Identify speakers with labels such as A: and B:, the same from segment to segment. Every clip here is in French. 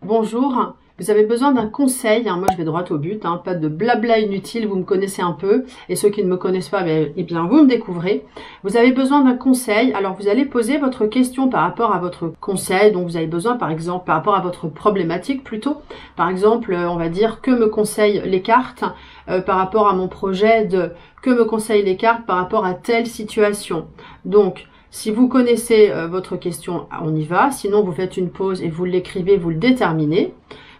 A: Bonjour, vous avez besoin d'un conseil, moi je vais droit au but, pas de blabla inutile, vous me connaissez un peu, et ceux qui ne me connaissent pas, eh bien vous me découvrez. Vous avez besoin d'un conseil, alors vous allez poser votre question par rapport à votre conseil, donc vous avez besoin par exemple, par rapport à votre problématique plutôt, par exemple on va dire que me conseillent les cartes par rapport à mon projet, que me conseillent les cartes par rapport à telle situation. Donc, si vous connaissez votre question, on y va. Sinon, vous faites une pause et vous l'écrivez, vous le déterminez.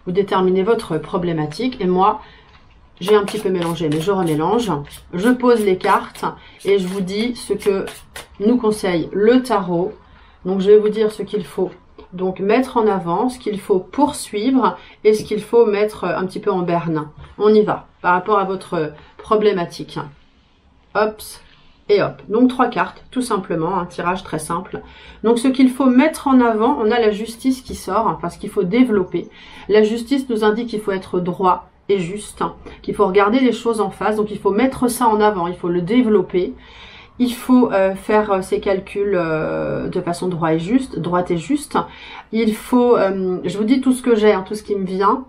A: Vous déterminez votre problématique. Et moi, j'ai un petit peu mélangé, mais je remélange. Je pose les cartes et je vous dis ce que nous conseille le tarot. Donc, je vais vous dire ce qu'il faut donc mettre en avant, ce qu'il faut poursuivre et ce qu'il faut mettre un petit peu en berne. On y va par rapport à votre problématique. Hop. Et hop, donc 3 cartes, tout simplement, un tirage très simple. Donc ce qu'il faut mettre en avant, on a la justice qui sort, parce qu'il faut développer. La justice nous indique qu'il faut être droit et juste, qu'il faut regarder les choses en face, donc il faut mettre ça en avant, il faut le développer. Il faut faire ses calculs de façon droite et juste. Il faut, je vous dis tout ce que j'ai, tout ce qui me vient.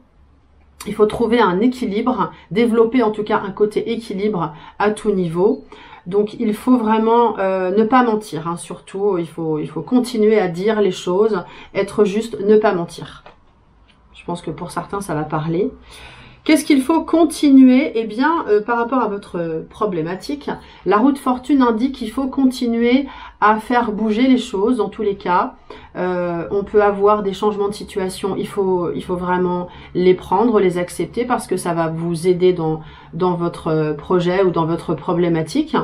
A: Il faut trouver un équilibre, développer en tout cas un côté équilibre à tout niveau. Donc il faut vraiment ne pas mentir, surtout il faut continuer à dire les choses, être juste, ne pas mentir. Je pense que pour certains ça va parler. Qu'est-ce qu'il faut continuer? Eh bien, par rapport à votre problématique, la roue de fortune indique qu'il faut continuer à faire bouger les choses dans tous les cas. On peut avoir des changements de situation, il faut vraiment les prendre, les accepter parce que ça va vous aider dans votre projet ou dans votre problématique.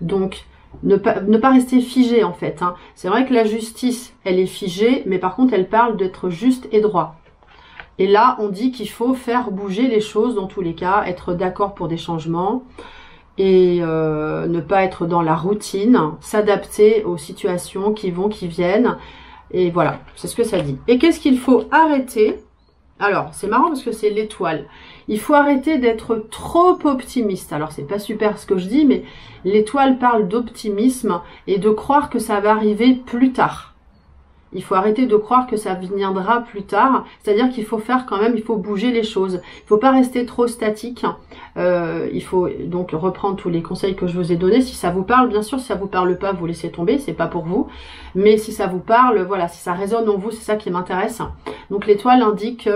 A: Donc, ne pas rester figé en fait. C'est vrai que la justice, elle est figée, mais par contre, elle parle d'être juste et droit. Et là, on dit qu'il faut faire bouger les choses dans tous les cas, être d'accord pour des changements et ne pas être dans la routine, s'adapter aux situations qui vont, qui viennent. Et voilà, c'est ce que ça dit. Et qu'est-ce qu'il faut arrêter? Alors, c'est marrant parce que c'est l'étoile. Il faut arrêter d'être trop optimiste. Alors, c'est pas super ce que je dis, mais l'étoile parle d'optimisme et de croire que ça va arriver plus tard. Il faut arrêter de croire que ça viendra plus tard. C'est-à-dire qu'il faut faire quand même, il faut bouger les choses. Il ne faut pas rester trop statique. Il faut donc reprendre tous les conseils que je vous ai donnés. Si ça vous parle, bien sûr, si ça vous parle pas, vous laissez tomber, c'est pas pour vous. Mais si ça vous parle, voilà, si ça résonne en vous, c'est ça qui m'intéresse. Donc l'étoile indique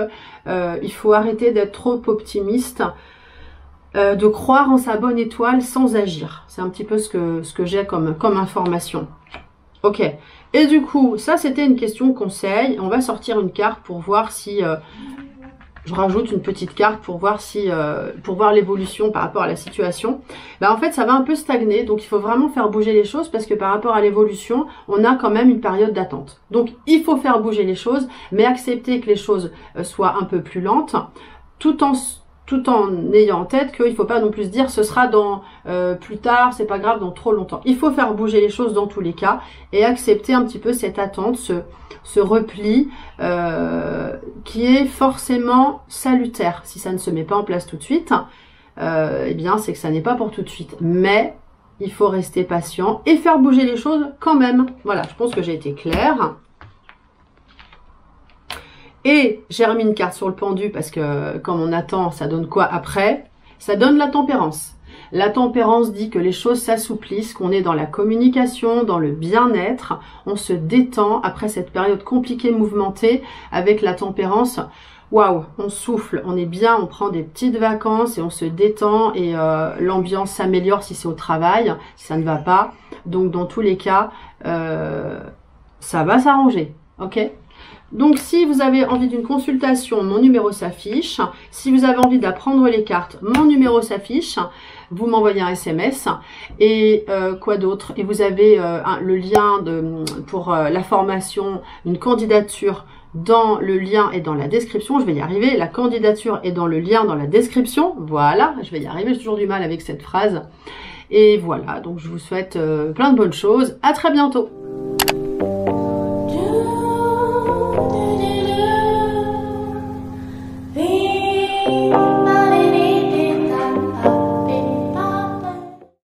A: qu'il faut arrêter d'être trop optimiste. De croire en sa bonne étoile sans agir. C'est un petit peu ce que j'ai comme information. Ok. Et du coup, ça c'était une question conseil. On va sortir une carte pour voir si... je rajoute une petite carte pour voir si pour voir l'évolution par rapport à la situation. En fait, ça va un peu stagner. Donc, il faut vraiment faire bouger les choses parce que par rapport à l'évolution, on a quand même une période d'attente. Donc, il faut faire bouger les choses, mais accepter que les choses soient un peu plus lentes tout en ayant en tête qu'il ne faut pas non plus se dire ce sera dans plus tard, c'est pas grave, dans trop longtemps. Il faut faire bouger les choses dans tous les cas et accepter un petit peu cette attente, ce repli qui est forcément salutaire. Si ça ne se met pas en place tout de suite, eh bien c'est que ça n'est pas pour tout de suite. Mais il faut rester patient et faire bouger les choses quand même. Voilà, je pense que j'ai été claire. Et j'ai remis une carte sur le pendu parce que comme on attend, ça donne quoi après? Ça donne la tempérance. La tempérance dit que les choses s'assouplissent, qu'on est dans la communication, dans le bien-être. On se détend après cette période compliquée, mouvementée. Avec la tempérance, waouh, on souffle, on est bien, on prend des petites vacances et on se détend. Et l'ambiance s'améliore si c'est au travail, si ça ne va pas. Donc dans tous les cas, ça va s'arranger, ok ? Donc, si vous avez envie d'une consultation, mon numéro s'affiche. Si vous avez envie d'apprendre les cartes, mon numéro s'affiche. Vous m'envoyez un SMS. Et quoi d'autre? Et vous avez le lien pour la formation, une candidature dans le lien et dans la description. Je vais y arriver. La candidature est dans le lien dans la description. Voilà, je vais y arriver. J'ai toujours du mal avec cette phrase. Et voilà, donc je vous souhaite plein de bonnes choses. À très bientôt.